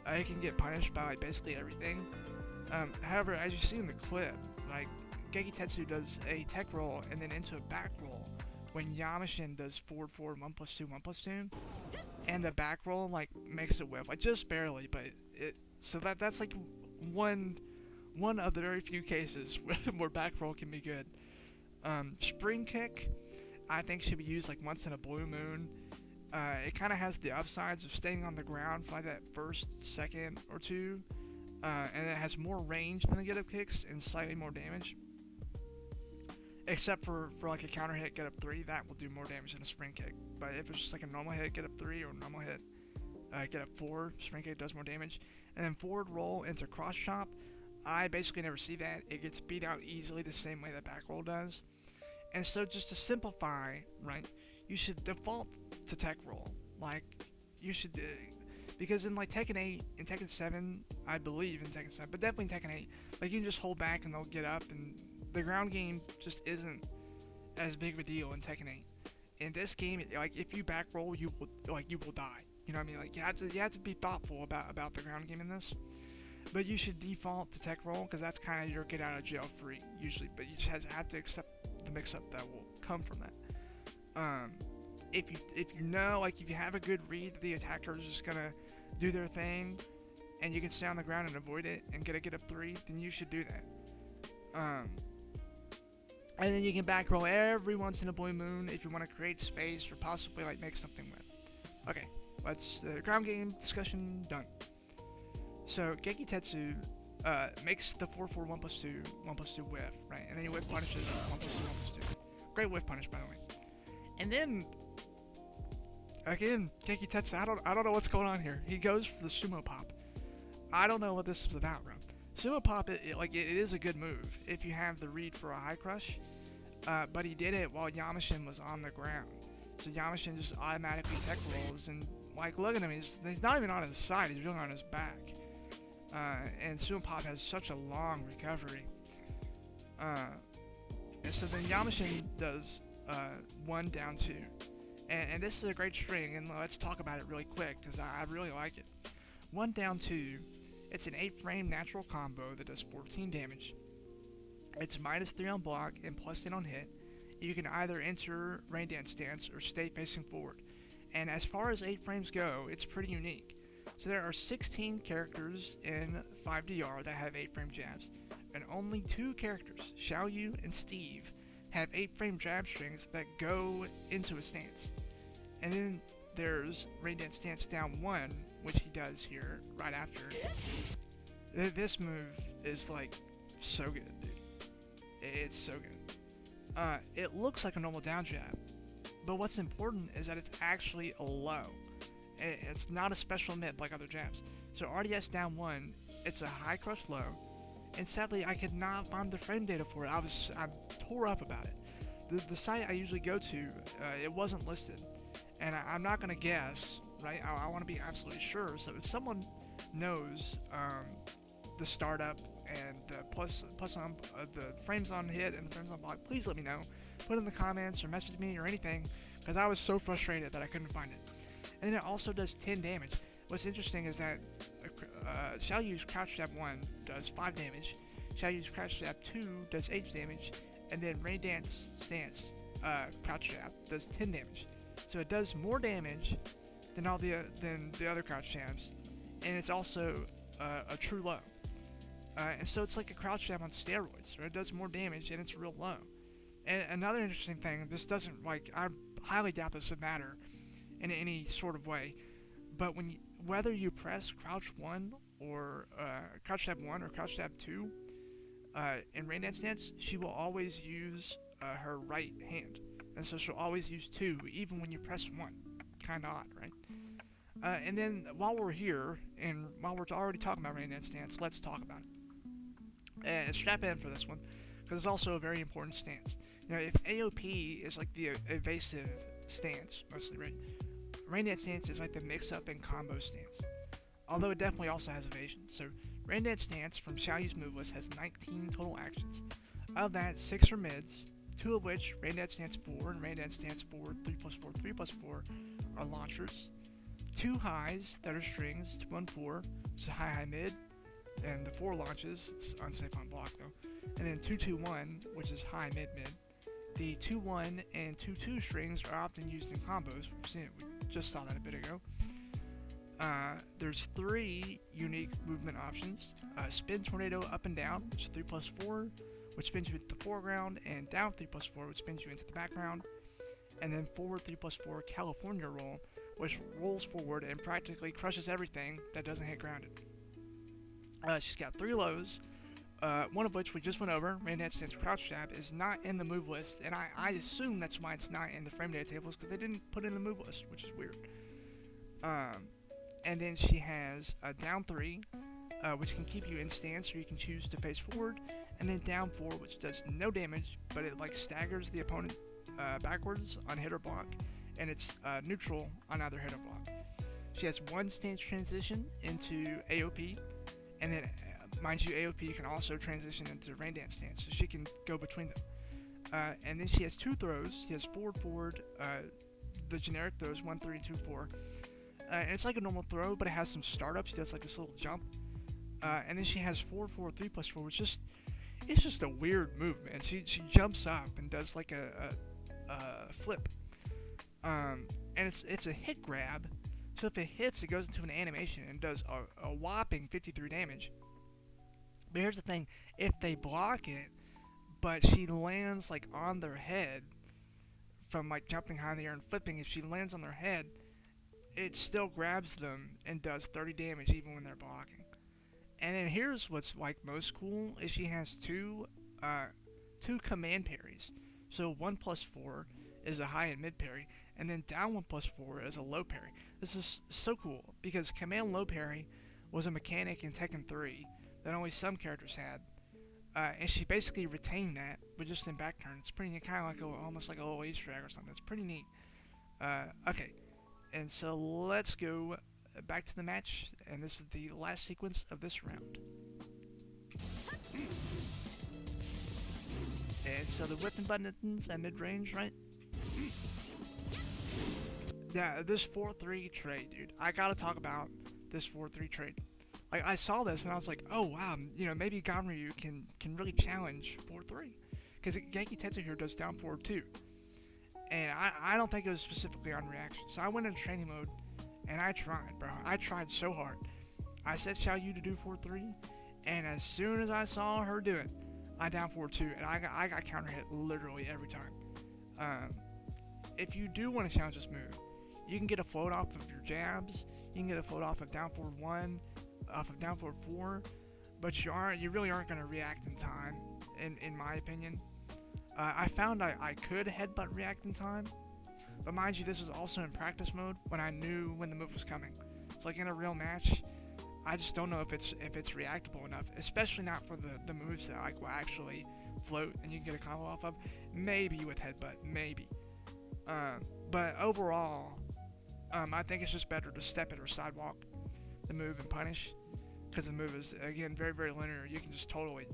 It can get punished by basically everything. However, as you see in the clip, like Gekitetsu does a tech roll and then into a back roll when Yamashin does forward 1+2 1+2, and the back roll like makes it whiff, like just barely, but that's like one of the very few cases where back roll can be good. Spring kick, I think, should be used like once in a blue moon. It kind of has the upsides of staying on the ground for like that first second or two, and it has more range than the get up kicks and slightly more damage. Except for like a counter hit, get up 3, that will do more damage than a spring kick. But if it's just like a normal hit, get up 3, or normal hit, get up 4, spring kick does more damage. And then forward roll into cross chop, I basically never see that. It gets beat out easily the same way that back roll does. And so just to simplify, right, you should default to tech roll. Like, you should, because in like Tekken 8 and Tekken 7, I believe in Tekken 7, but definitely in Tekken 8, like you can just hold back and they'll get up, and the ground game just isn't as big of a deal in Tekken 8. In this game, like if you back roll, you will die. You know what I mean? Like you have to be thoughtful about the ground game in this. But you should default to tech roll, because that's kind of your get out of jail free usually. But you just have to accept the mix up that will come from that. If you know, like if you have a good read that the attacker is just gonna do their thing, and you can stay on the ground and avoid it and get up 3, then you should do that. And then you can back roll every once in a blue moon if you want to create space or possibly like make something with. Okay, let's ground game discussion done. So Gekitetsu makes the 4-4 1+2 whiff, right? And then he whiff punishes 1+2 1+2. Great whiff punish, by the way. And then again, Gekitetsu, I don't know what's going on here. He goes for the sumo pop. I don't know what this is about, bro. Sumo pop, it is a good move if you have the read for a high crush, but he did it while Yamashin was on the ground. So Yamashin just automatically tech rolls, and like look at him, he's not even on his side, he's really on his back. And sumo pop has such a long recovery. And so then Yamashin does 1 down 2. And this is a great string, and let's talk about it really quick, because I really like it. 1 down 2, it's an 8-frame natural combo that does 14 damage. It's -3 on block and +8 on hit. You can either enter rain dance stance or stay facing forward. And as far as 8 frames go, it's pretty unique. So there are 16 characters in 5DR that have 8-frame jabs, and only 2 characters, Xiayou and Steve, have 8-frame jab strings that go into a stance. And then there's rain dance stance down 1, which he does here right after. This move is like so good, dude. It's so good. It looks like a normal down jab, but what's important is that it's actually a low. It's not a special mid like other jabs. So RDS down 1, it's a high crush low, and sadly I could not find the frame data for it. I tore up about it. The site I usually go to, it wasn't listed, and I'm not gonna guess, right? I want to be absolutely sure. So if someone knows the startup and the plus on the frames on hit and the frames on block, please let me know. Put it in the comments or message me or anything, because I was so frustrated that I couldn't find it. And then it also does 10 damage. What's interesting is that Xiaoyu's crouch jab 1 does 5 damage, Xiaoyu's crouch jab 2 does 8 damage, and then rain dance stance crouch jab does 10 damage. So it does more damage than than the other crouch jabs, and it's also a true low. And so it's like a crouch jab on steroids, right? It does more damage and it's real low. And another interesting thing, this doesn't I highly doubt this would matter in any sort of way, but whether you press crouch 1 or crouch jab 1 or crouch jab 2 in rain dance stance, she will always use her right hand, and so she'll always use 2 even when you press 1. Kind of odd, right? And then while we're here and while we're already talking about rain dance stance, let's talk about it. And strap in for this one because it's also a very important stance. If AOP is like the evasive stance mostly, right? Rain dance stance is like the mix-up and combo stance, although it definitely also has evasion. So rain dance stance from Xiaoyu's move list has 19 total actions. Of that, 6 are mids, 2 of which rain dance stance 4 and rain dance stance 4, 3+4, 3+4 are launchers. 2 highs that are strings, 2 and 4, which is high mid, and the 4 launches, it's unsafe on block though. And then 2-2-1, which is high mid. The 2-1 and 2-2 strings are often used in combos. We just saw that a bit ago. There's 3 unique movement options. Spin tornado up and down, which is 3+4, which spins you into the foreground, and down 3+4, which spins you into the background. And then forward 3+4 California roll, which rolls forward and practically crushes everything that doesn't hit grounded. She's got 3 lows, one of which we just went over, rain dance stance crouch jab, is not in the move list, and I assume that's why it's not in the frame data tables, because they didn't put it in the move list, which is weird. And then she has a down 3, which can keep you in stance, or you can choose to face forward, and then down 4, which does no damage, but it staggers the opponent backwards on hit or block, and it's neutral on either hit or block. She has 1 stance transition into AOP, and then, mind you, AOP can also transition into rain dance stance, so she can go between them. And then she has 2 throws. She has forward, the generic throws, 1, 3, 2, 4. And it's like a normal throw, but it has some startup. She does this little jump. And then she has 4, 4, 3+4, which it's just a weird move, man. She jumps up and does a flip. And it's a hit grab. So if it hits, it goes into an animation and does a whopping 53 damage. But here's the thing, if they block it, but she lands on their head from jumping high in the air and flipping, if she lands on their head, it still grabs them and does 30 damage even when they're blocking. And then here's what's most cool, is she has 2 command parries. So 1+4 is a high and mid parry, and then down 1+4 is a low parry. This is so cool, because command low parry was a mechanic in Tekken 3 that only some characters had, and she basically retained that, but just in back turn. It's pretty neat, kind of almost like a little Easter egg or something. It's pretty neat. Okay, and so let's go back to the match, and this is the last sequence of this round. And so the whip and buttons at mid-range, right? Yeah, this 4-3 trade, dude. I gotta talk about this 4-3 trade. I saw this and I was like, oh wow, maybe Ganryu can really challenge 4-3. Because Gekitetsu here does down 4 too. And I don't think it was specifically on reaction. So I went into training mode and I tried, bro. I tried so hard. I set Xiayou to do 4-3, and as soon as I saw her do it, I down 4-2, and I got counter hit literally every time. If you do want to challenge this move, you can get a float off of your jabs. You can get a float off of down 4-1, off of down 4-4, but you really aren't going to react in time, in my opinion. I found I could headbutt react in time, but mind you, this was also in practice mode when I knew when the move was coming. So in a real match, I just don't know if it's reactable enough, especially not for the moves that will actually float and you can get a combo off of. Maybe with headbutt, maybe. But overall, I think it's just better to step it or sidewalk the move and punish, because the move is, again, very, very linear. You can just totally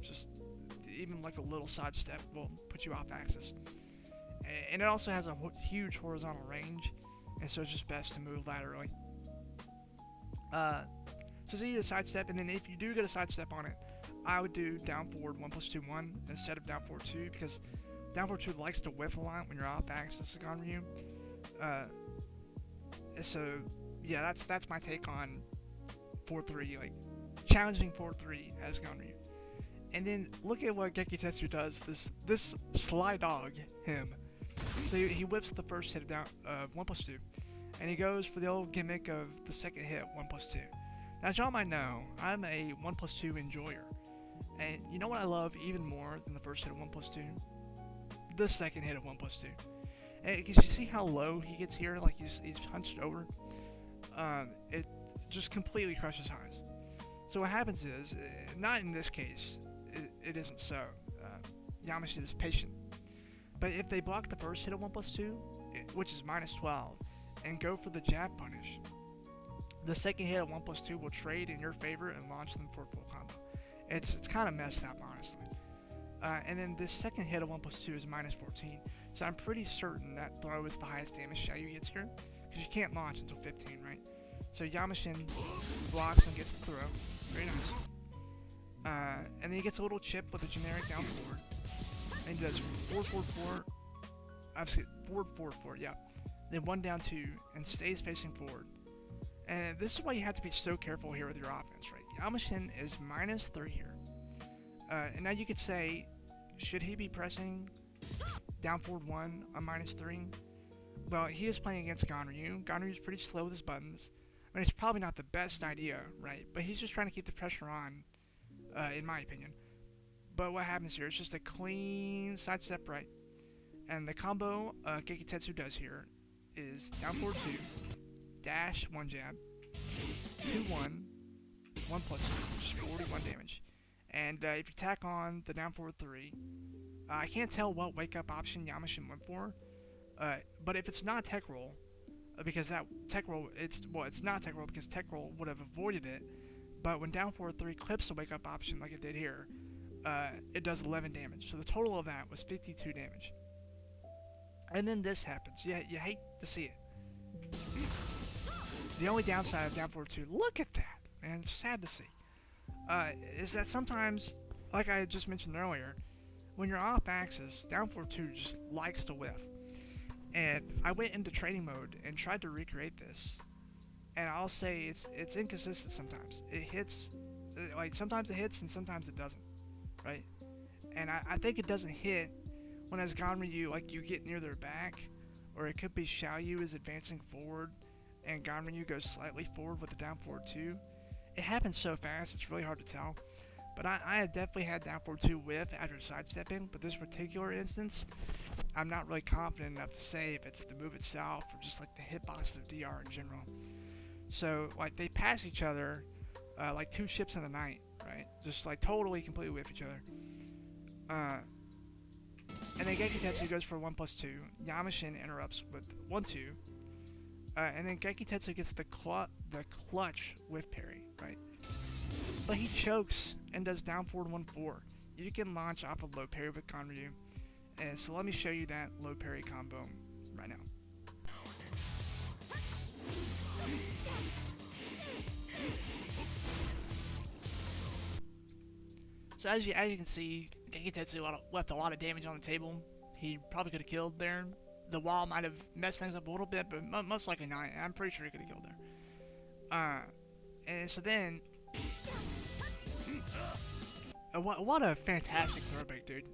even a little side step will put you off axis. And it also has a huge horizontal range, and so it's just best to move laterally. So it's easy to sidestep, and then if you do get a sidestep on it, I would do down forward 1+2-1 instead of down forward 2, because down forward 2 likes to whiff a lot when you're off axis Ganryu. So yeah, that's my take on 4-3, like challenging 4-3 as Ganryu. And then look at what Gekitetsu does. This sly dog, him. So he whips the first hit down of 1+2, and he goes for the old gimmick of the second hit 1+2. Now, as y'all might know, I'm a 1+2 enjoyer, and you know what I love even more than the first hit of 1+2? The second hit of 1+2. Because you see how low he gets here, like he's hunched over. It just completely crushes highs. So what happens is, not in this case, it isn't so. Yamashin is patient. But if they block the first hit of 1+2, which is -12, and go for the jab punish, the second hit of 1+2 will trade in your favor and launch them for a full combo. It's kind of messed up, honestly. And then this second hit of 1+2 is -14, so I'm pretty certain that throw is the highest damage Xiayou gets here, because you can't launch until 15, right? So Yamashin blocks and gets the throw. Very nice. And then he gets a little chip with a generic down forward. And he does 4-4-4. Actually, forward 4-4, yeah. Then 1 down 2 and stays facing forward. And this is why you have to be so careful here with your offense, right? Yamashin is -3 here. And now you could say, should he be pressing down forward 1 on -3? Well, he is playing against Ganryu. Ganryu's pretty slow with his buttons. I mean, it's probably not the best idea, right? But he's just trying to keep the pressure on, in my opinion. But what happens here is just a clean sidestep right. And the combo Gekitetsu does here is down forward 2, dash 1 jab, 2-1, 1+2, just 41 damage. And if you tack on the down forward 3, I can't tell what wake up option Yamashin went for, but if it's not tech roll, because that tech roll, it's not tech roll because tech roll would have avoided it, but when down forward 3 clips the wake up option like it did here, it does 11 damage. So the total of that was 52 damage. And then this happens. Yeah, you hate to see it. The only downside of down forward 2, look at that, man, it's sad to see, is that sometimes, like I just mentioned earlier, when you're off axis, down forward 2 just likes to whiff. And I went into training mode and tried to recreate this, and I'll say it's inconsistent sometimes. It hits, like sometimes it hits and sometimes it doesn't, right? And I think it doesn't hit when as Ganryu, like you get near their back, or it could be Xiayou is advancing forward and Ganryu goes slightly forward with the down forward 2. It happens so fast, it's really hard to tell. But I had definitely had down forward 2 whiff after sidestepping, but this particular instance, I'm not really confident enough to say if it's the move itself or just like the hitbox of DR in general. So like they pass each other like 2 ships in the night, right? Just like totally completely whiff each other. And then Gekitetsu goes for 1+2. Yamashin interrupts with 1-2. And then Gekitetsu gets the clutch whiff parry, right? But he chokes and does down forward 1-4. You can launch off a low parry with Ganryu. And so let me show you that low parry combo right now. So as you can see, Gekitetsu left a lot of damage on the table. He probably could have killed there. The wall might have messed things up a little bit, but most likely not. I'm pretty sure he could have killed there. And so then, what a fantastic throwback, dude.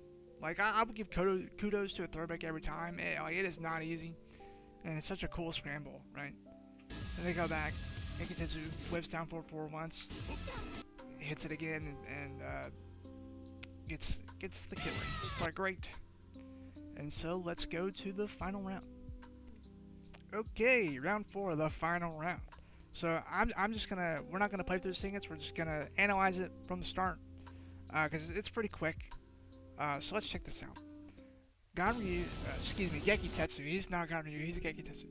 Like, I would give kudos to a throwback every time. It is not easy, and it's such a cool scramble, right? Then they go back. Gekitetsu whips down 4-4 once, hits it again, and gets the killing. Quite great. And so let's go to the final round. Okay, round 4, the final round. So I'm just gonna, we're not gonna play through the sequence. We're just gonna analyze it from the start, because it's pretty quick. So let's check this out. Gekitetsu. He's not Ganryu. He's a Gekitetsu.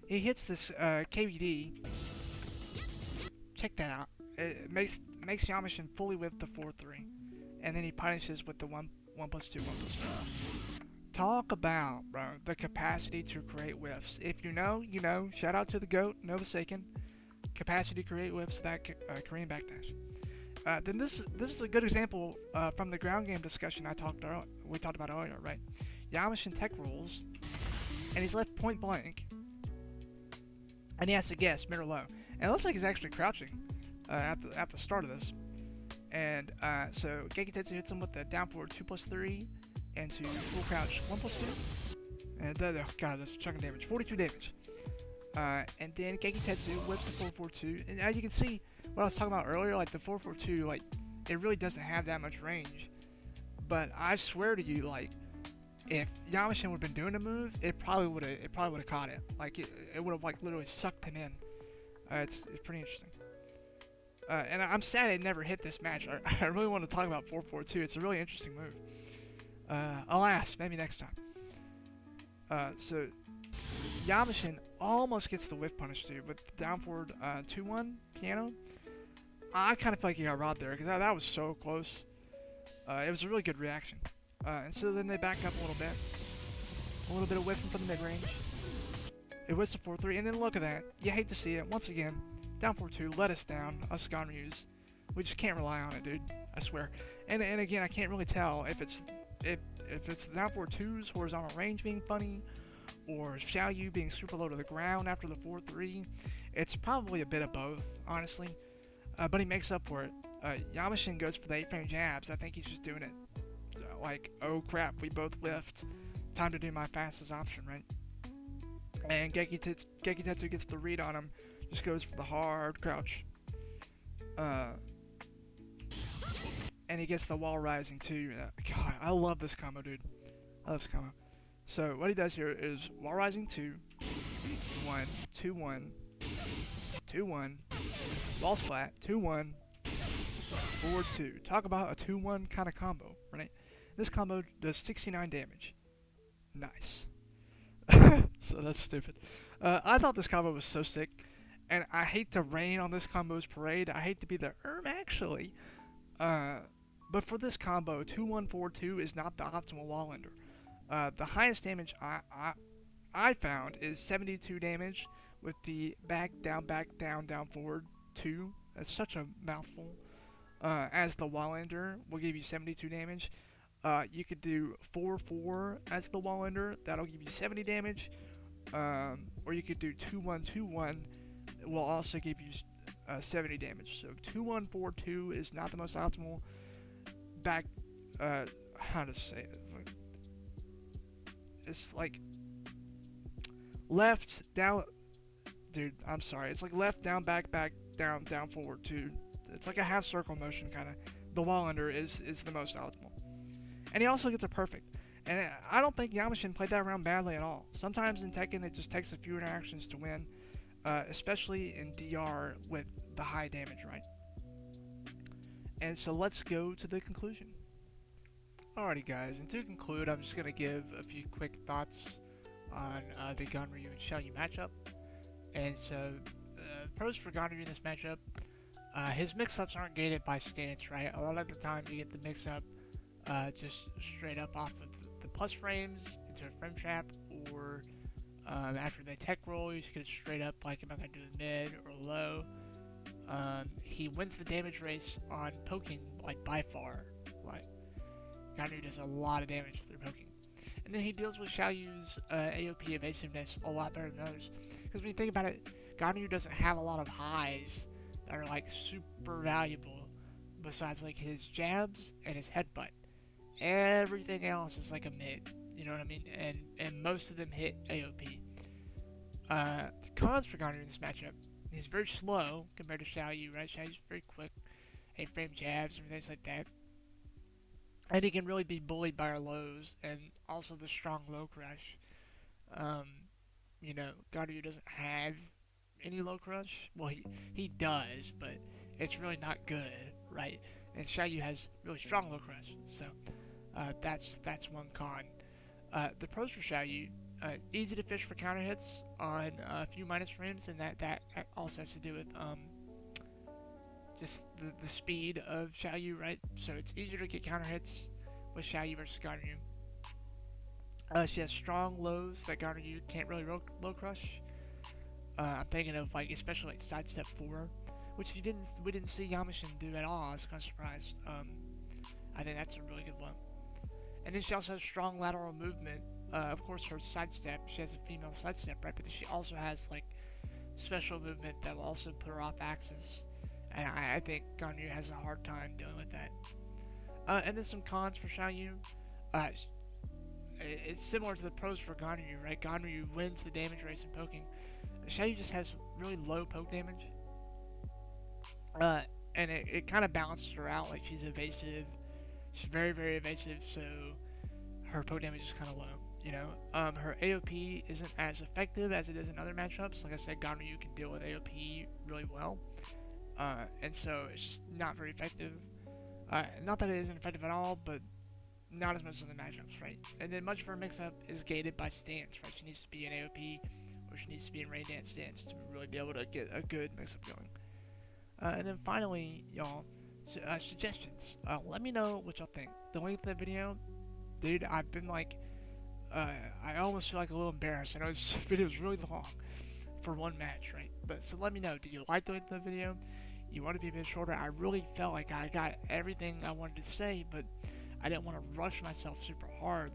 He hits this KBD. Check that out. It makes Yamashin fully whip the 4-3, and then he punishes with the 1+2, 1+2. Talk about, bro, the capacity to create whiffs. If you know, you know. Shout out to the GOAT, Novasaken. Capacity to create whiffs, that Korean backdash. Then this is a good example from the ground game discussion we talked about earlier, right? Yamashin tech rolls, and he's left point blank, and he has to guess mid or low. And it looks like he's actually crouching at the start of this. And so Gekitetsu hits him with the down forward 2+3 into full crouch 1+2. And God, that's a chunk of damage, 42 damage. And then Gekitetsu whips the 4-4-2, and as you can see, what I was talking about earlier, like the 4-4-2, like it really doesn't have that much range. But I swear to you, like if Yamashin would have been doing a move, it probably would have caught it. Like it would have like literally sucked him in. It's pretty interesting. And I'm sad it never hit this match. I really want to talk about 4-4-2. It's a really interesting move. Alas, maybe next time. So Yamashin almost gets the whiff punish too, but down forward 2-1 piano. I kind of feel like he got robbed there because that was so close. It was a really good reaction. And so then they back up a little bit of whiffing from the mid range. It was the 4-3, and then look at that. You hate to see it. Once again, down 4-2, let us down, us Ganryus. We just can't rely on it, dude. I swear. And again, I can't really tell if it's the down 4-2's horizontal range being funny, or Xiayou being super low to the ground after the 4-3. It's probably a bit of both, honestly. But he makes up for it. Yamashin goes for the 8-frame jabs. I think he's just doing it like, oh crap, we both whiffed. Time to do my fastest option, right? And Gekitetsu gets the read on him. Just goes for the hard crouch. And he gets the wall rising too. God, I love this combo, dude. I love this combo. So what he does here is wall rising 2, 1, 2-1, 2-1, wall splat, 2-1, 4-2. Talk about a 2-1 kind of combo, right? This combo does 69 damage. Nice. So that's stupid. I thought this combo was so sick, and I hate to rain on this combo's parade. I hate to be the actually. But for this combo, 2-1-4-2 is not the optimal wall ender. The highest damage I found is 72 damage with the back, down, down, forward 2. That's such a mouthful. As the wall ender will give you 72 damage. You could do 4-4 as the wall ender. That'll give you 70 damage. Or you could do 2-1-2-1. It will also give you 70 damage. So 2-1-4-2 is not the most optimal. Back, how to say it? It's like left, down, dude, I'm sorry. It's like left, down, back, down, forward, 2. It's like a half circle motion, kind of. The wall under is the most optimal. And he also gets a perfect. And I don't think Yamashin played that around badly at all. Sometimes in Tekken, it just takes a few interactions to win, especially in DR with the high damage, right? And so let's go to the conclusion. Alrighty guys, and to conclude, I'm just going to give a few quick thoughts on the Ganryu and Xiayou matchup. And so, pros for Ganryu in this matchup, his mix-ups aren't gated by stance, right? A lot of the time you get the mix-up just straight up off of the plus frames into a frame trap, or after they tech roll, you just get it straight up like I'm not going to do the mid or low. He wins the damage race on poking, like, by far. Like, Ganryu does a lot of damage through poking. And then he deals with Xiaoyu's AOP evasiveness a lot better than others. Because when you think about it, Ganryu doesn't have a lot of highs that are, like, super valuable, besides, like, his jabs and his headbutt. Everything else is like a mid, you know what I mean? And most of them hit AOP. Cons for Ganryu in this matchup, he's very slow compared to Xiayou, right? Xiaoyu's very quick, 8-frame jabs and things like that. And he can really be bullied by our lows, and also the strong low crush. You know, Ganryu doesn't have any low crush. Well, he does, but it's really not good, right? And Xiayou has really strong low crush, so that's one con. The pros for Xiayou, easy to fish for counter hits on a few minus frames, and that also has to do with just the speed of Xiayou, right? So it's easier to get counter hits with Xiayou versus Ganryu. She has strong lows that Ganryu can't really low crush. I'm thinking of, like, especially like sidestep 4, which we didn't see Yamashin do at all. I was kind of surprised. I think that's a really good one. And then she also has strong lateral movement. Of course, her sidestep, she has a female sidestep, right? But she also has like special movement that will also put her off axis. And I think Ganryu has a hard time dealing with that. And then some cons for Xiayou. Uh, it's similar to the pros for Ganryu, right? Ganryu wins the damage race in poking. Xiayou just has really low poke damage. And it kind of balances her out. Like, she's evasive. She's very, very evasive, so her poke damage is kind of low. You know, her AOP isn't as effective as it is in other matchups. Like I said, Ganryu can deal with AOP really well, and so it's just not very effective. Not that it isn't effective at all, but not as much as other matchups, right? And then much of her mix-up is gated by stance, right? She needs to be in AOP, or she needs to be in rain dance stance to really be able to get a good mix-up going. And then finally, y'all, suggestions. Let me know what y'all think. The length of the video, dude, I've been like, I almost feel like a little embarrassed. I know this video is really long for one match, right? But so let me know. Did you like the length of the video? You want it to be a bit shorter? I really felt like I got everything I wanted to say, but I didn't want to rush myself super hard.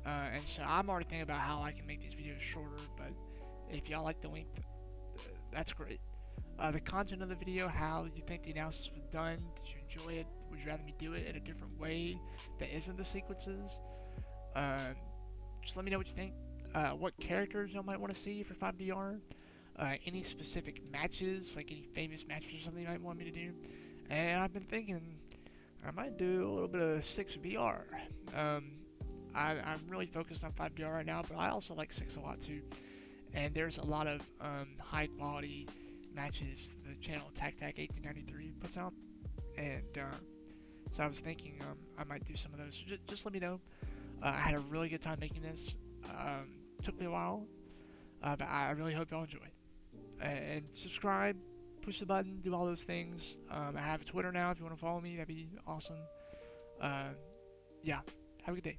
And so I'm already thinking about how I can make these videos shorter. But if y'all like the length, that's great. The content of the video, how you think the analysis was done? Did you enjoy it? Would you rather me do it in a different way that isn't the sequences? Just let me know what you think. What characters you might want to see for 5DR. Any specific matches, like any famous matches or something you might want me to do. And I've been thinking I might do a little bit of 6VR. I'm really focused on 5DR right now, but I also like 6 a lot too. And there's a lot of high quality matches the channel TacTac1893 puts out. And so I was thinking I might do some of those. So just let me know. I had a really good time making this. Took me a while, but I really hope y'all enjoy. And subscribe, push the button, do all those things. I have Twitter now if you want to follow me, that'd be awesome. Yeah, have a good day.